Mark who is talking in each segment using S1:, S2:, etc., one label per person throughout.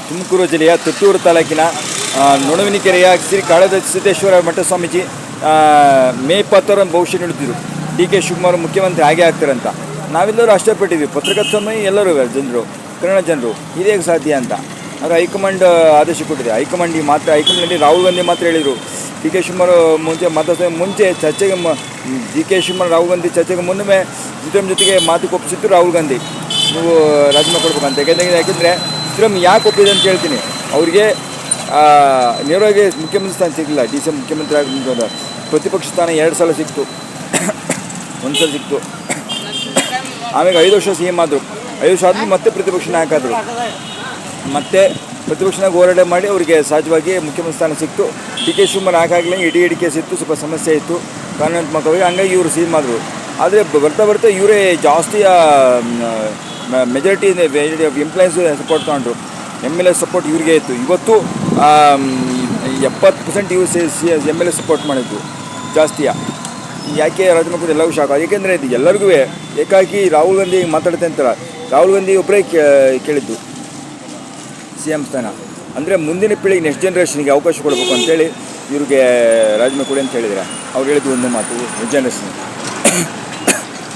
S1: ತುಮಕೂರು ಜಿಲ್ಲೆಯ ತುತ್ತೂರು ತಾಲೂಕಿನ ನೊಣವಿನಕೆರೆಯ ಶ್ರೀ ಕಾಳದ ಸಿದ್ದೇಶ್ವರ ಮಠ ಸ್ವಾಮೀಜಿ ಮೇ 20 ಭವಿಷ್ಯ ನುಡಿದಿದ್ರು. ಡಿ ಕೆ ಶಿವಕುಮಾರ್ ಮುಖ್ಯಮಂತ್ರಿ ಆಗೇ ಆಗ್ತಾರಂತ. ನಾವೆಲ್ಲರೂ ಅಷ್ಟಪಟ್ಟಿದ್ವಿ, ಪತ್ರಕರ್ತ ಸಮಯ ಎಲ್ಲರೂ ಜನರು, ಕನ್ನಡ ಜನರು, ಇದೇ ಸಾಧ್ಯ ಅಂತ. ಆದರೆ ಹೈಕಮಾಂಡ್ ಆದೇಶ ಕೊಟ್ಟಿದೆ. ಹೈಕಮಾಂಡ್ನಲ್ಲಿ ರಾಹುಲ್ ಗಾಂಧಿ ಮಾತ್ರ ಹೇಳಿದರು. ಡಿ ಕೆ ಶಿವಕುಮಾರ್ ಮುಂಚೆ ಚರ್ಚೆಗೆ ಡಿ ಕೆ ಶಿವಕುಮಾರ್ ರಾಹುಲ್ ಗಾಂಧಿ ಚರ್ಚೆಗೆ ಮುನ್ನವೇ ಸಿದ್ದರಾಮಯ್ಯ ಜೊತೆಗೆ ಮಾತು ಒಪ್ಪಿಸಿತ್ತು ರಾಹುಲ್ ಗಾಂಧಿ, ನೀವು ರಾಜೀನಾಮೆ ಕೊಡ್ಬೇಕಂತ. ಯಾಕೆಂದರೆ ಸಿದ್ದರಾಮಯ್ಯ ಯಾಕೆ ಒಪ್ಪಿದೆ ಅಂತ ಹೇಳ್ತೀನಿ. ಅವ್ರಿಗೆ ನೇರವಾಗಿ ಮುಖ್ಯಮಂತ್ರಿ ಸ್ಥಾನ ಸಿಗಲಿಲ್ಲ. ಡಿ.ಸಿ ಮುಖ್ಯಮಂತ್ರಿ ಆಗ ಪ್ರತಿಪಕ್ಷ ಸ್ಥಾನ 2 ಸಲ ಸಿಕ್ತು, 1 ಸಲ ಸಿಕ್ತು. ಆಮೇಲೆ 5 ವರ್ಷ ಸಿ ಎಮ್ ಆದರು. 5 ವರ್ಷ ಆದಮೇಲೆ ಮತ್ತೆ ಪ್ರತಿಪಕ್ಷ ನಾಯಕ ಆದರು. ಮತ್ತೆ ಪ್ರತಿಪಕ್ಷನಾಗ ಹೋರಾಟ ಮಾಡಿ ಅವರಿಗೆ ಸಹಜವಾಗಿ ಮುಖ್ಯಮಂತ್ರಿ ಸ್ಥಾನ ಸಿಕ್ತು. ಡಿ ಕೆ ಶಿವಕುಮಾರ್ ಹಾಗಾಗಲೇ ಇಡಿ ಕೇಸ್ ಇತ್ತು, ಸ್ವಲ್ಪ ಸಮಸ್ಯೆ ಇತ್ತು ಕಾನೂನಾತ್ಮಕವಾಗಿ, ಹಂಗಾಗಿ ಇವರು ಸಿ ಎಮ್ ಆದರು. ಆದರೆ ಬರ್ತಾ ಇವರೇ ಜಾಸ್ತಿ ಮೆಜಾರಿಟಿ ಎಂಪ್ಲಾಯೀಸ್ ಸಪೋರ್ಟ್ ತೊಗೊಂಡ್ರು. MLA ಸಪೋರ್ಟ್ ಇವ್ರಿಗೆ ಇತ್ತು. ಇವತ್ತು 70% ಇವರು MLA ಸಪೋರ್ಟ್ ಮಾಡಿದ್ದು ಜಾಸ್ತಿಯ. ಯಾಕೆ ರಾಜಮಕ್ಕಳು ಎಲ್ಲರಿಗೂ ಶಾಕ್. ಏಕೆಂದರೆ ಇದು ಎಲ್ಲರಿಗೂ ಏಕಾಗಿ ರಾಹುಲ್ ಗಾಂಧಿ ಮಾತಾಡುತ್ತೆ ಅಂತಾರೆ. ರಾಹುಲ್ ಗಾಂಧಿ ಒಬ್ಬರೇ ಕೇಳಿದ್ದು CM ಸ್ಥಾನ. ಅಂದರೆ ಮುಂದಿನ ಪೀಳಿಗೆ ನೆಕ್ಸ್ಟ್ ಜನ್ರೇಷನ್ಗೆ ಅವಕಾಶ ಕೊಡಬೇಕು ಅಂತೇಳಿ ಇವ್ರಿಗೆ ರಾಜೀನಾಮೆ ಕೊಡಿ ಅಂತ ಹೇಳಿದ್ದಾರೆ. ಅವ್ರು ಹೇಳಿದ್ದು ಒಂದು ಮಾತು, ನೆಕ್ಸ್ಟ್ ಜನ್ರೇಷನ್.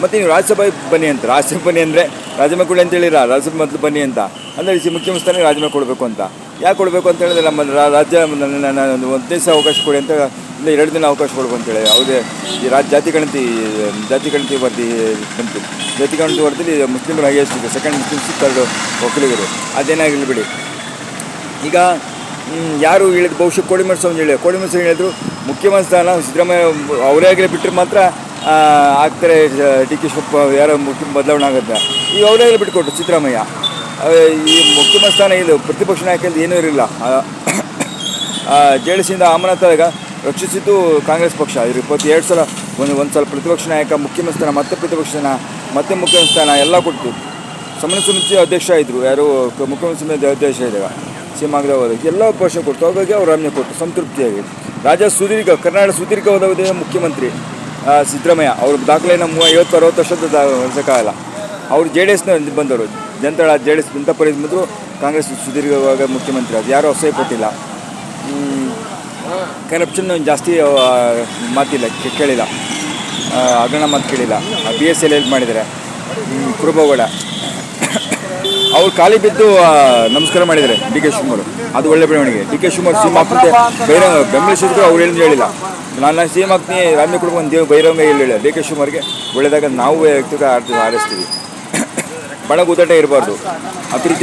S1: ಮತ್ತು ನೀವು ರಾಜ್ಯಸಭೆ ಬನ್ನಿ ಅಂತ. ರಾಜ್ಯಸಭೆ ಬನ್ನಿ ಅಂದರೆ ರಾಜೀನಾಮೆ ಕೊಡಿ ಅಂತ ಹೇಳಿರ. ರಾಜ್ಯಸಭೆ ಮೊದಲು ಬನ್ನಿ ಅಂತ ಅಂದರೆ ಮುಖ್ಯಮಂತ್ರಿ ಸ್ಥಾನ ರಾಜೀನಾಮೆ ಕೊಡಬೇಕು ಅಂತ. ಯಾಕೆ ಕೊಡಬೇಕು ಅಂತ ಹೇಳಿದ್ರೆ ನಮ್ಮ ರಾಜ್ಯ 1 ದಿವಸ ಅವಕಾಶ ಕೊಡಿ ಅಂತ, ಇಲ್ಲ 2 ದಿನ ಅವಕಾಶ ಕೊಡಬೇಕು ಅಂತೇಳಿ. ಅವ್ರಿಗೆ ಈ ಜಾತಿ ಗಣತಿ ವರದಿ ಬಂತು. ಜಾತಿ ಗಣತಿ ವರದಿಲಿ ಮುಸ್ಲಿಮರು ಹೈಯೆಸ್ಟ್ ಇದೆ, ಸೆಕೆಂಡ್ ಮುಸ್ಲಿಮ್ಸ್, 3rd ಒಕ್ಕಲಿಗರು. ಅದೇನಾಗಿರಲಿ ಬಿಡಿ. ಈಗ ಯಾರು ಹೇಳಿದ್ರು, ಬಹುಶಃ ಕೋಡಿಮಠಸ್ವಾಮಿ ಹೇಳಿದ್ರು ಮುಖ್ಯಮಂತ್ರಿ ಸ್ಥಾನ ಸಿದ್ದರಾಮಯ್ಯ ಅವರೇ ಆಗಲೇ ಬಿಟ್ಟರೆ ಮಾತ್ರ ಆಗ್ತಾರೆ. ಡಿ ಕೆ ಶಿವಕುಮಾರ್ ಯಾರೋ ಬದಲಾವಣೆ ಆಗುತ್ತೆ. ಈಗ ಅವರೇ ಬಿಟ್ಟುಕೊಟ್ರು ಸಿದ್ದರಾಮಯ್ಯ. ಈ ಮುಖ್ಯಮಂತ್ರಿ ಸ್ಥಾನ ಇದು ಪ್ರತಿಪಕ್ಷ ನಾಯಕಂತ ಏನೂ ಇರಲಿಲ್ಲ. JDSಯಿಂದ ಅಮಾನತಾಗ ರಕ್ಷಿಸಿದ್ದು ಕಾಂಗ್ರೆಸ್ ಪಕ್ಷ. ಇವರು 22 ಸಲ ಒಂದು ಸಲ ಪ್ರತಿಪಕ್ಷ ನಾಯಕ, ಮುಖ್ಯಮಂತ್ರಿ ಸ್ಥಾನ, ಮತ್ತೆ ಪ್ರತಿಪಕ್ಷ ಸ್ಥಾನ, ಮತ್ತೆ ಮುಖ್ಯಮಂತ್ರಿ ಸ್ಥಾನ ಎಲ್ಲ ಕೊಟ್ಟು. ಸಮನ್ವಯ ಸಮಿತಿ ಅಧ್ಯಕ್ಷ ಇದ್ದರು, ಯಾರು ಮುಖ್ಯಮಂತ್ರಿ ಸಮಿತಿ ಅಧ್ಯಕ್ಷ ಇದ್ದಾಗ CM ಆಗದವರು ಎಲ್ಲ ಪಕ್ಷ ಕೊಟ್ಟು. ಹಾಗಾಗಿ ಅವರು ರಾಜೀನಾಮೆ ಕೊಟ್ಟು ಸಂತೃಪ್ತಿಯಾಗಿ ಕರ್ನಾಟಕ ಸುದೀರ್ಘವಾದ ಮುಖ್ಯಮಂತ್ರಿ ಸಿದ್ದರಾಮಯ್ಯ. ಅವ್ರ ದಾಖಲೆಯನ್ನು 50-60 ವರ್ಷದ ವರ್ಷಕ್ಕಾಗಲ್ಲ. ಅವರು JDSನ ಬಂದವರು, JDS ಜನತಾ ಪರಿಷತ್ ಬಂದರು. ಕಾಂಗ್ರೆಸ್ ಸುದೀರ್ಘವಾಗ ಮುಖ್ಯಮಂತ್ರಿ ಅದು ಯಾರೂ ಅಸಹ್ಯ ಪಟ್ಟಿಲ್ಲ. ಕರಪ್ಷನ್ ಜಾಸ್ತಿ ಮಾತಿಲ್ಲ, ಕೇಳಿಲ್ಲ, ಹಗರಣ ಮಾತು ಕೇಳಿಲ್ಲ. BSL ಹೆಲ್ಪ್ ಮಾಡಿದ್ದಾರೆ. ಕುರುಬಗೌಡ ಅವ್ರು ಖಾಲಿ ಬಿದ್ದು ನಮಸ್ಕಾರ ಮಾಡಿದ್ದಾರೆ ಡಿ ಕೆ ಶಿವಕುಮಾರ್. ಅದು ಒಳ್ಳೆ ಬೆಳವಣಿಗೆ. ಡಿ ಕೆ ಶಿವಕುಮಾರ್ CM ಆಗ್ತದೆ ಬೆಂಬಲಿಸಿದ್ರು. ಅವ್ರು ಹೇಳಿದ್ರು ಹೇಳಿಲ್ಲ, ನಾನು CM ಆಗ್ತೀನಿ ರಾಜೀನಾಮೆ ಕೊಡ್ಕೊಂಡು ಬಹಿರಂಗ ಹೇಳಿಲ್ಲ. ಡಿ ಕೆ ಶಿವಕುಮಾರ್ಗೆ ಒಳ್ಳೆದಾಗ ನಾವು ವ್ಯಕ್ತಿಗೆ ಹಾರೈಸ್ತೀವಿ. ಬಡ ಕೂತಾಟ ಇರಬಾರ್ದು. ಅಭಿವೃದ್ಧಿ